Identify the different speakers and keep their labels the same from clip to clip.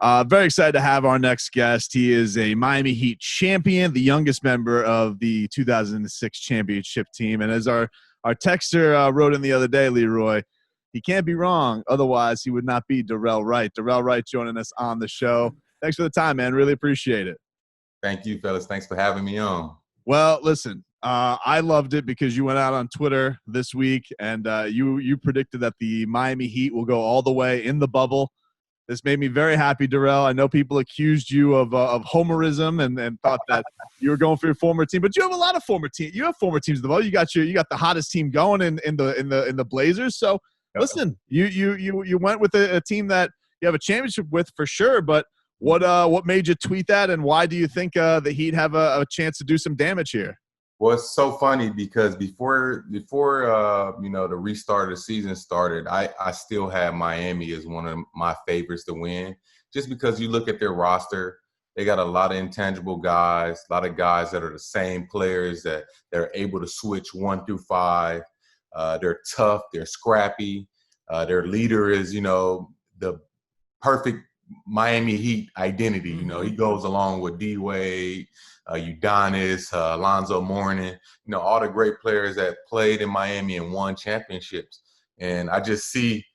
Speaker 1: Very excited to have our next guest. He is a Miami Heat champion, the youngest member of the 2006 championship team. And as our texter wrote in the other day, Leroy, he can't be wrong. Otherwise, he would not be Dorell Wright. Dorell Wright joining us on the show. Thanks for the time, man. Really appreciate it.
Speaker 2: Thank you, fellas. Thanks for having me on.
Speaker 1: Well, listen, I loved it because you went out on Twitter this week and you predicted that the Miami Heat will go all the way in the bubble. This made me very happy, Dorell. I know people accused you of homerism and thought that you were going for your former team, but you have a lot of former teams. You have former teams in the bubble. You got the hottest team going in the Blazers. So listen, you went with a team that you have a championship with for sure. But what made you tweet that, and why do you think the Heat have a chance to do some damage here?
Speaker 2: Well, it's so funny because before the restart of the season started, I still had Miami as one of my favorites to win, just because you look at their roster, they got a lot of intangible guys, a lot of guys that are the same players that they're able to switch 1 through 5. They're tough, they're scrappy. Their leader is, the perfect Miami Heat identity. He goes along with D-Wade, Udonis, Alonzo Mourning, all the great players that played in Miami and won championships. And I just see,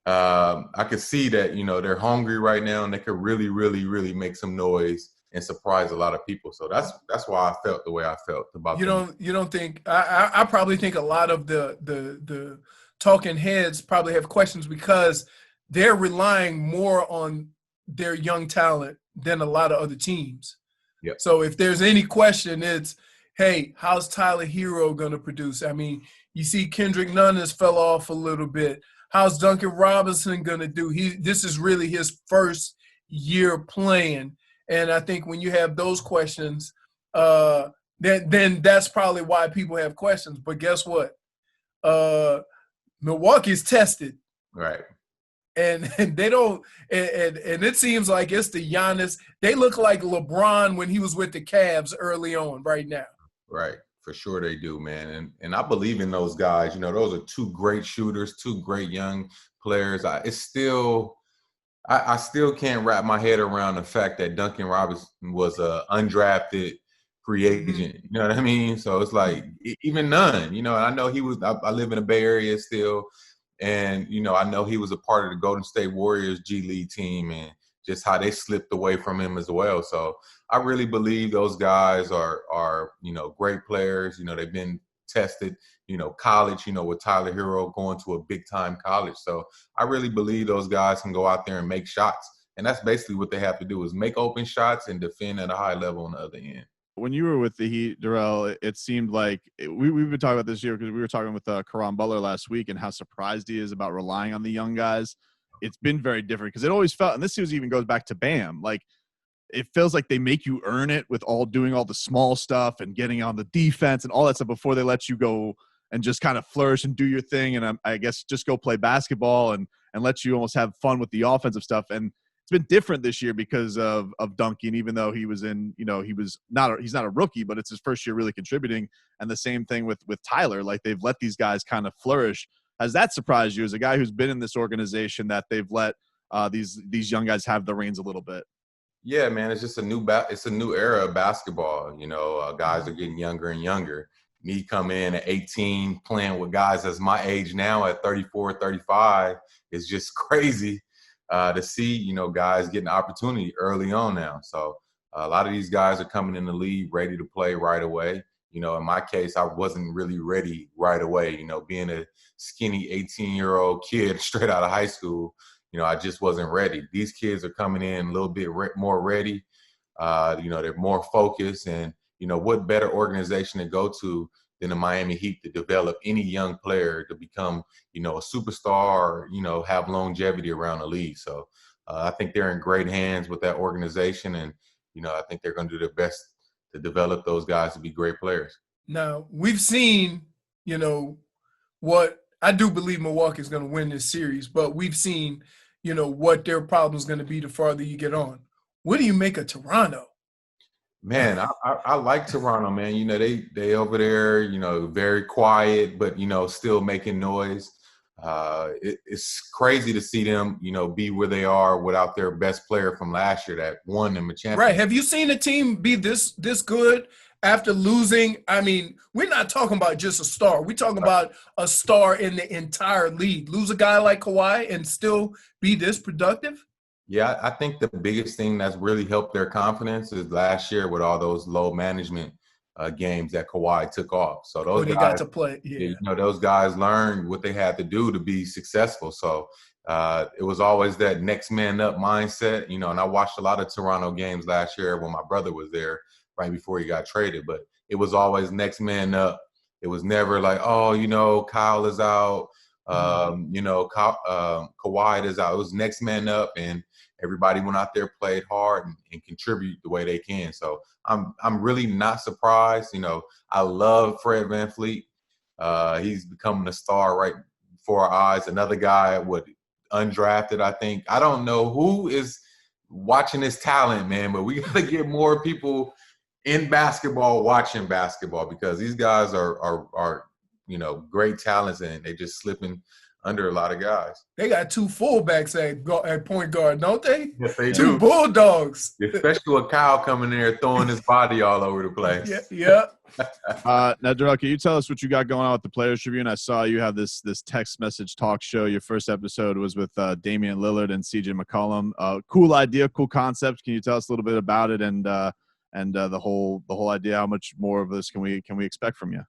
Speaker 2: I could see that, they're hungry right now and they could really, really, really make some noise and surprise a lot of people. So that's why I felt the way I felt about them.
Speaker 3: You don't think I probably think a lot of the talking heads probably have questions because they're relying more on their young talent than a lot of other teams.
Speaker 2: Yep.
Speaker 3: So if there's any question, it's, hey, how's Tyler Hero going to produce? I mean, you see Kendrick Nunn has fell off a little bit. How's Duncan Robinson going to do? This is really his first year playing. And I think when you have those questions, then that's probably why people have questions. But guess what? Milwaukee's tested.
Speaker 2: Right.
Speaker 3: And they don't and it seems like it's the Giannis. They look like LeBron when he was with the Cavs early on right now.
Speaker 2: Right. For sure they do, man. And I believe in those guys. Those are 2 great shooters, 2 great young players. I still can't wrap my head around the fact that Duncan Robinson was an undrafted free agent. You know what I mean? So it's like even none. And I know I live in the Bay Area still. And, I know he was a part of the Golden State Warriors G League team and just how they slipped away from him as well. So I really believe those guys are great players. They've been tested, college, with Tyler Hero going to a big-time college. So I really believe those guys can go out there and make shots. And that's basically what they have to do is make open shots and defend at a high level on the other end.
Speaker 1: When you were with the Heat, Dorell, it seemed like we've been talking about this year because we were talking with Caron Butler last week and how surprised he is about relying on the young guys. It's been very different because it always felt, and this even goes back to Bam, like it feels like they make you earn it with doing all the small stuff and getting on the defense and all that stuff before they let you go and just kind of flourish and do your thing. And I guess just go play basketball and let you almost have fun with the offensive stuff. And it's been different this year because of Duncan, even though he was he's not a rookie, but it's his first year really contributing. And the same thing with Tyler, like they've let these guys kind of flourish. Has that surprised you as a guy who's been in this organization that they've let these young guys have the reins a little bit?
Speaker 2: Yeah, man, it's just a new era of basketball. Guys are getting younger and younger. Me coming in at 18, playing with guys that's my age now at 34, 35 is just crazy. To see, guys getting opportunity early on now. So a lot of these guys are coming in the league ready to play right away. In my case, I wasn't really ready right away. Being a skinny 18-year-old kid straight out of high school, I just wasn't ready. These kids are coming in a little bit more ready. They're more focused. And, what better organization to go to than the Miami Heat to develop any young player to become, a superstar or, have longevity around the league. So I think they're in great hands with that organization. And, I think they're going to do their best to develop those guys to be great players.
Speaker 3: Now, we've seen, what I do believe Milwaukee is going to win this series, but we've seen, what their problem is going to be the farther you get on. What do you make of Toronto?
Speaker 2: Man, I like Toronto, man. They over there, very quiet, but, still making noise. It's crazy to see them, be where they are without their best player from last year that won them a championship.
Speaker 3: Right. Have you seen a team be this good after losing? I mean, we're not talking about just a star. We're talking about a star in the entire league. Lose a guy like Kawhi and still be this productive?
Speaker 2: Yeah, I think the biggest thing that's really helped their confidence is last year with all those low management games that Kawhi took off. So those
Speaker 3: They
Speaker 2: guys
Speaker 3: got to play. Yeah.
Speaker 2: those guys learned what they had to do to be successful. So it was always that next man up mindset, and I watched a lot of Toronto games last year when my brother was there right before he got traded, but it was always next man up. It was never like, Kyle is out, Kawhi is out. It was next man up, and everybody went out there, played hard, and contribute the way they can. So I'm really not surprised. I love Fred VanVleet. He's becoming a star right before our eyes. Another guy undrafted, I think. I don't know who is watching his talent, man, but we got to get more people in basketball watching basketball, because these guys are great talents, and they just slipping under a lot of guys.
Speaker 3: They got two fullbacks at point guard, don't they?
Speaker 2: Yes, they
Speaker 3: two
Speaker 2: do.
Speaker 3: Bulldogs.
Speaker 2: Especially with Kyle coming in there throwing his body all over the place.
Speaker 3: Yeah.
Speaker 1: Now, Dorell, can you tell us what you got going on with the Players Tribune? I saw you have this text message talk show. Your first episode was with Damian Lillard and CJ McCollum. Cool idea, cool concept. Can you tell us a little bit about it and the whole idea? How much more of this can we expect from you?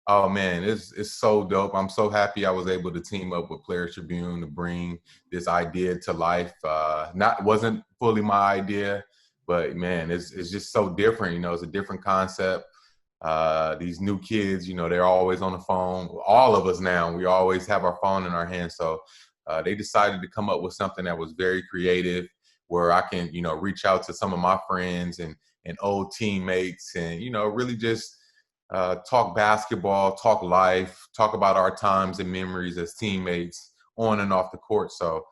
Speaker 2: Oh man, it's so dope. I'm so happy I was able to team up with Players Tribune to bring this idea to life. Wasn't fully my idea, but man, it's just so different. It's a different concept. These new kids, they're always on the phone. All of us now, we always have our phone in our hands. So they decided to come up with something that was very creative, where I can, reach out to some of my friends and old teammates, and really just talk basketball, talk life, talk about our times and memories as teammates on and off the court. So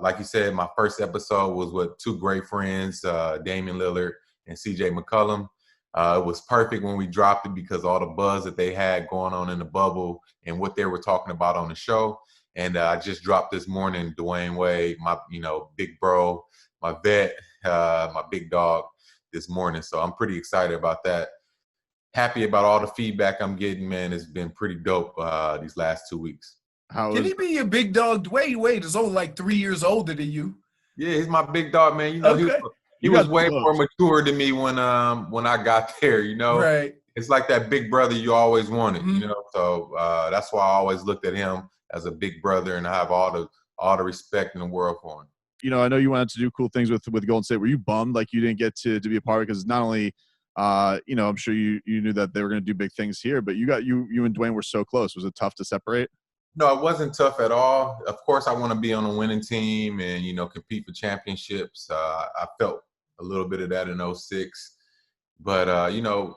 Speaker 2: like you said, my first episode was with two great friends, Damian Lillard and CJ McCollum. It was perfect when we dropped it because all the buzz that they had going on in the bubble and what they were talking about on the show. And I just dropped this morning Dwayne Wade, my big bro, my vet, my big dog this morning. So I'm pretty excited about that. Happy about all the feedback I'm getting, man. It's been pretty dope these last 2 weeks.
Speaker 3: Can he be your big dog? Wade is only like 3 years older than you.
Speaker 2: Yeah, he's my big dog, man.
Speaker 3: Okay.
Speaker 2: He was way more mature than me when I got there,
Speaker 3: Right.
Speaker 2: It's like that big brother you always wanted, So that's why I always looked at him as a big brother, and I have all the respect in the world for him.
Speaker 1: I know you wanted to do cool things with Golden State. Were you bummed like you didn't get to be a part of it? Because not only I'm sure you knew that they were going to do big things here, but you and Dwayne were so close. Was it tough to separate?
Speaker 2: No, it wasn't tough at all. Of course, I want to be on a winning team and, compete for championships. I felt a little bit of that in 2006. But,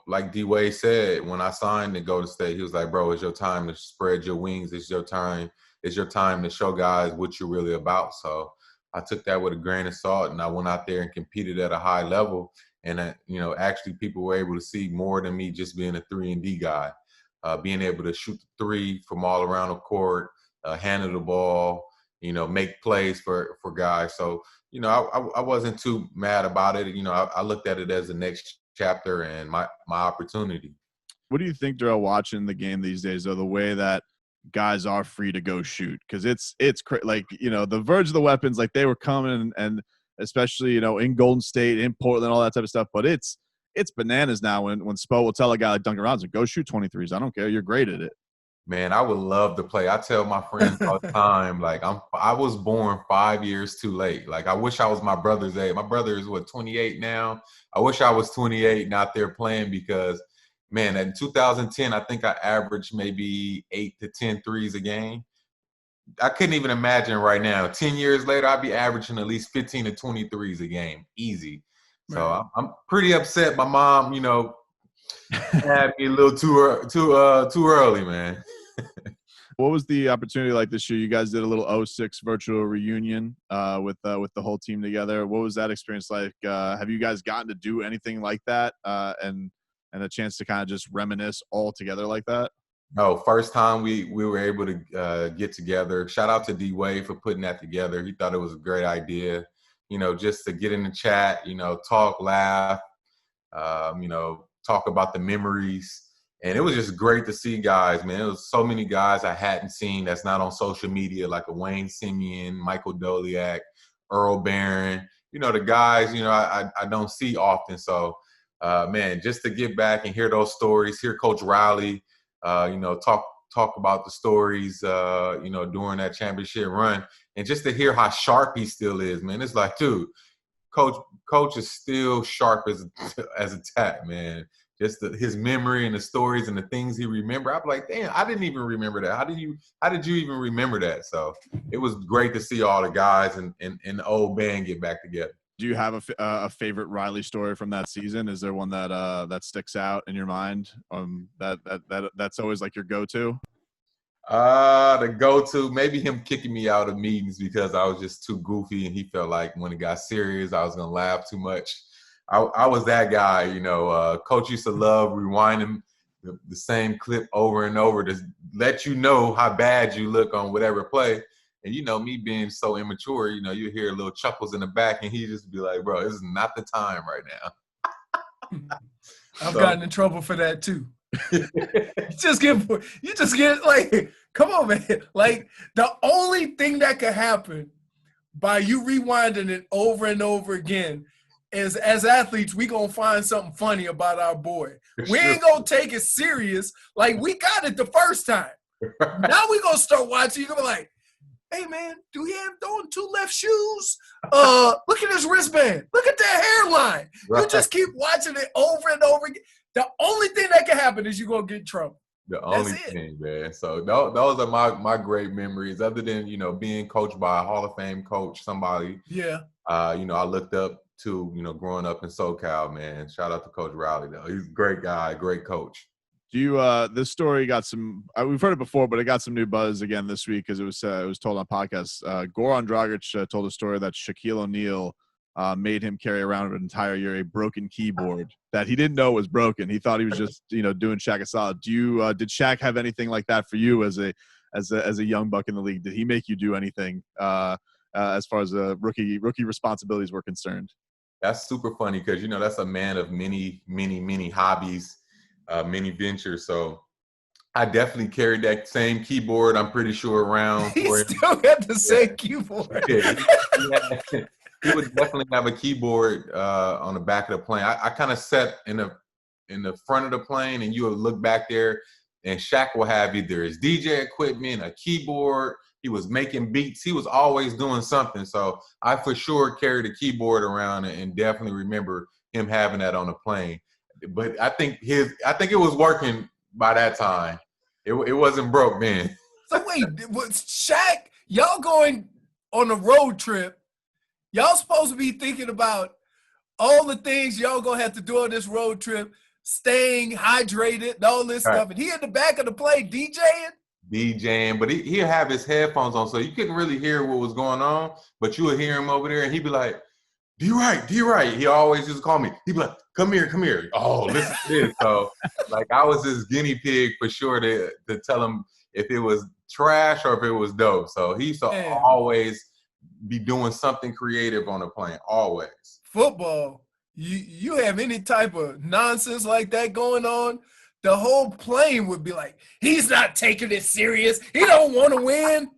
Speaker 2: like D-Wade said, when I signed to go to State, he was like, bro, it's your time to spread your wings. It's your time. It's your time to show guys what you're really about. So I took that with a grain of salt, and I went out there and competed at a high level. And, actually people were able to see more than me just being a 3-and-D guy. Being able to shoot the three from all around the court, handle the ball, make plays for guys. So, I wasn't too mad about it. I looked at it as the next chapter and my opportunity.
Speaker 1: What do you think, Dorell, watching the game these days, though, the way that guys are free to go shoot? Because it's like, the verge of the weapons, like they were coming and especially, in Golden State, in Portland, all that type of stuff. But it's bananas now when Spo will tell a guy like Duncan Robinson, go shoot 23s. I don't care. You're great at it.
Speaker 2: Man, I would love to play. I tell my friends all the time, like I was born 5 years too late. Like I wish I was my brother's age. My brother is 28 now. I wish I was 28 and out there playing because, man, in 2010, I think I averaged maybe 8 to 10 threes a game. I couldn't even imagine right now. 10 years later, I'd be averaging at least 15 to 20 threes a game. Easy. So right. I'm pretty upset. My mom, had me a little too early, man.
Speaker 1: What was the opportunity like this year? You guys did a little 06 virtual reunion with the whole team together. What was that experience like? Have you guys gotten to do anything like that and a chance to kind of just reminisce all together like that?
Speaker 2: No, first time we were able to get together. Shout out to D Wade for putting that together. He thought it was a great idea, just to get in the chat, talk, laugh, talk about the memories. And it was just great to see guys, man. It was so many guys I hadn't seen that's not on social media, like a Wayne Simeon, Michael Doliak, Earl Barron. The guys, I don't see often. So, man, just to get back and hear those stories, hear Coach Riley, talk about the stories, during that championship run, and just to hear how sharp he still is, man. It's like, dude, Coach is still sharp as a tack, man. Just his memory and the stories and the things he remember. I'm like, damn, I didn't even remember that. How did you even remember that? So it was great to see all the guys and the old band get back together.
Speaker 1: Do you have a favorite Riley story from that season? Is there one that sticks out in your mind? That's always like your go-to?
Speaker 2: The go-to, maybe him kicking me out of meetings because I was just too goofy, and he felt like when it got serious, I was gonna laugh too much. I was that guy, Coach used to love rewinding the same clip over and over to let you know how bad you look on whatever play. And me being so immature, you hear little chuckles in the back, and he just be like, "Bro, this is not the time right now."
Speaker 3: I've gotten in trouble for that too. you just get like, come on, man. Like, the only thing that could happen by you rewinding it over and over again is, as athletes, we gonna find something funny about our boy. We ain't gonna take it serious. Like, we got it the first time. Now we gonna start watching. You gonna be like, hey man, do he have throwing two left shoes? Look at his wristband. Look at that hairline. Right. You just keep watching it over and over again. The only thing that can happen is you're going to get in trouble.
Speaker 2: The only thing, man. So those are my great memories, other than, being coached by a Hall of Fame coach, somebody, I looked up to, growing up in SoCal, man. Shout out to Coach Riley, though. He's a great guy, great coach.
Speaker 1: Do you this story got some we've heard it before, but it got some new buzz again this week because it was told on podcasts. Goran Dragic told a story that Shaquille O'Neal made him carry around an entire year a broken keyboard that he didn't know was broken. He thought he was just doing Shaq a solid. Did Shaq have anything like that for you as a young buck in the league? Did he make you do anything as far as rookie responsibilities were concerned?
Speaker 2: That's super funny because that's a man of many hobbies. Many ventures, so I definitely carried that same keyboard. I'm pretty sure around.
Speaker 3: He still had the same keyboard.
Speaker 2: He would definitely have a keyboard on the back of the plane. I kind of sat in the front of the plane, and you would look back there, and Shaq will have either his DJ equipment, a keyboard. He was making beats. He was always doing something. So I for sure carried a keyboard around, and definitely remember him having that on the plane. But I think it was working by that time. It wasn't broke then.
Speaker 3: So wait, was Shaq, y'all going on a road trip? Y'all supposed to be thinking about all the things y'all gonna have to do on this road trip, staying hydrated, and all this stuff. And he in the back of the plane DJing,
Speaker 2: but he'd have his headphones on, so you couldn't really hear what was going on. But you would hear him over there, and he'd be like, D-Wright. He always just call me. He'd be like, come here. Oh, listen to this. So, like, I was his guinea pig for sure to tell him if it was trash or if it was dope. So he used to always be doing something creative on the plane, always.
Speaker 3: Football, you have any type of nonsense like that going on, the whole plane would be like, he's not taking it serious. He don't want to win.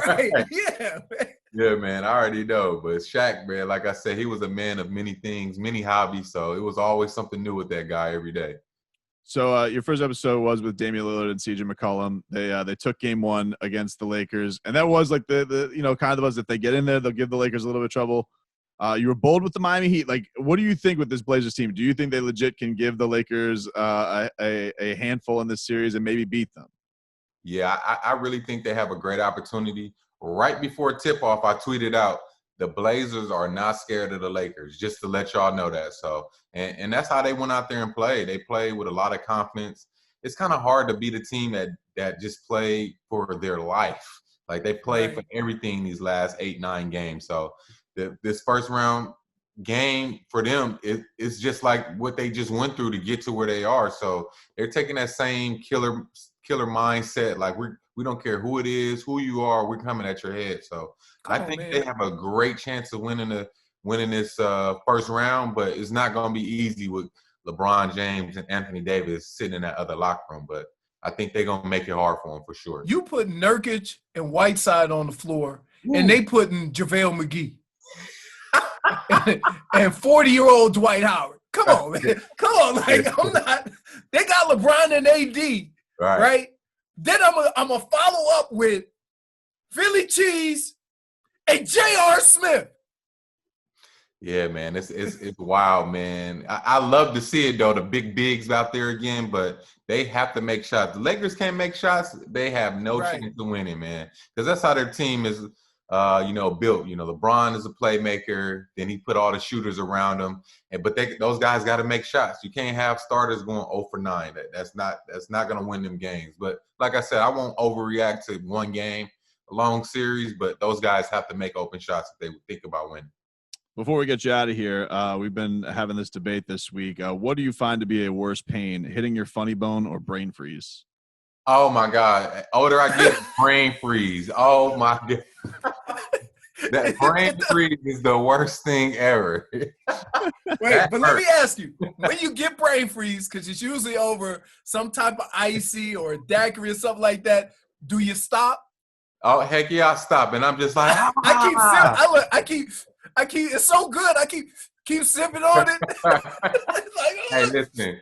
Speaker 3: Right? Yeah, man.
Speaker 2: Yeah, man, I already know. But Shaq, man, like I said, he was a man of many things, many hobbies. So it was always something new with that guy every day.
Speaker 1: So your first episode was with Damian Lillard and CJ McCollum. They took game one against the Lakers. And that was like the kind of the buzz. If they get in there, they'll give the Lakers a little bit of trouble. You were bold with the Miami Heat. Like, what do you think with this Blazers team? Do you think they legit can give the Lakers a handful in this series and maybe beat them?
Speaker 2: Yeah, I really think they have a great opportunity. Right before tip-off, I tweeted out, the Blazers are not scared of the Lakers, just to let y'all know that. So, and that's how they went out there and played. They played with a lot of confidence. It's kind of hard to beat a team that just played for their life. Like, they played for everything these last 8-9 games. So, this first round game for them, it's just like what they just went through to get to where they are. So, they're taking that same killer killer mindset. Like we don't care who it is, who you are, we're coming at your head. So I think they have a great chance of winning this first round, but it's not going to be easy with LeBron James and Anthony Davis sitting in that other locker room. But I think they're going to make it hard for them for sure.
Speaker 3: You put Nurkic and Whiteside on the floor, and they putting JaVale McGee and 40-year-old Dwight Howard. Come on, man. Come on. Like, I'm not – they got LeBron and AD, right? Then I'm going to follow up with Philly Cheese and J.R. Smith.
Speaker 2: Yeah, man, it's wild, man. I love to see it though, the big bigs out there again, but they have to make shots. The Lakers can't make shots; they have no chance of winning, man. Because that's how their team is, built. LeBron is a playmaker. Then he put all the shooters around him, but those guys got to make shots. You can't have starters going 0 for 9. That's not going to win them games. But like I said, I won't overreact to one game, a long series. But those guys have to make open shots if they think about winning.
Speaker 1: Before we get you out of here, we've been having this debate this week. What do you find to be a worse pain, hitting your funny bone or brain freeze?
Speaker 2: Oh, my God. Older I get, brain freeze. Oh, my God. That brain freeze is the worst thing ever.
Speaker 3: Wait, but let me ask you, when you get brain freeze, because it's usually over some type of icy or a daiquiri or something like that, do you stop?
Speaker 2: Oh, heck yeah, I stop. And I'm just like,
Speaker 3: I keep. It's so good. I keep sipping on it.
Speaker 2: Hey, listen,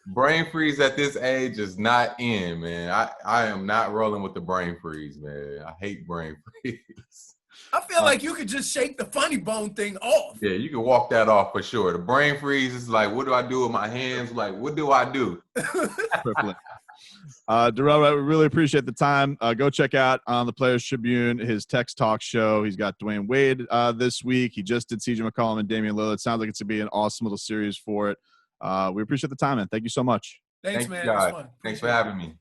Speaker 2: brain freeze at this age is not in, man. I am not rolling with the brain freeze, man. I hate brain freeze.
Speaker 3: I feel like you could just shake the funny bone thing off.
Speaker 2: Yeah, you can walk that off for sure. The brain freeze is like, what do I do with my hands? Like, what do I do?
Speaker 1: Dorell Wright, we really appreciate the time. Go check out on the Players Tribune his Text Talk show. He's got Dwayne Wade this week. He just did CJ McCollum and Damian Lillard. Sounds like it's going to be an awesome little series for it. We appreciate the time, man. Thank you so much.
Speaker 3: Thanks, man.
Speaker 2: Thanks for having me.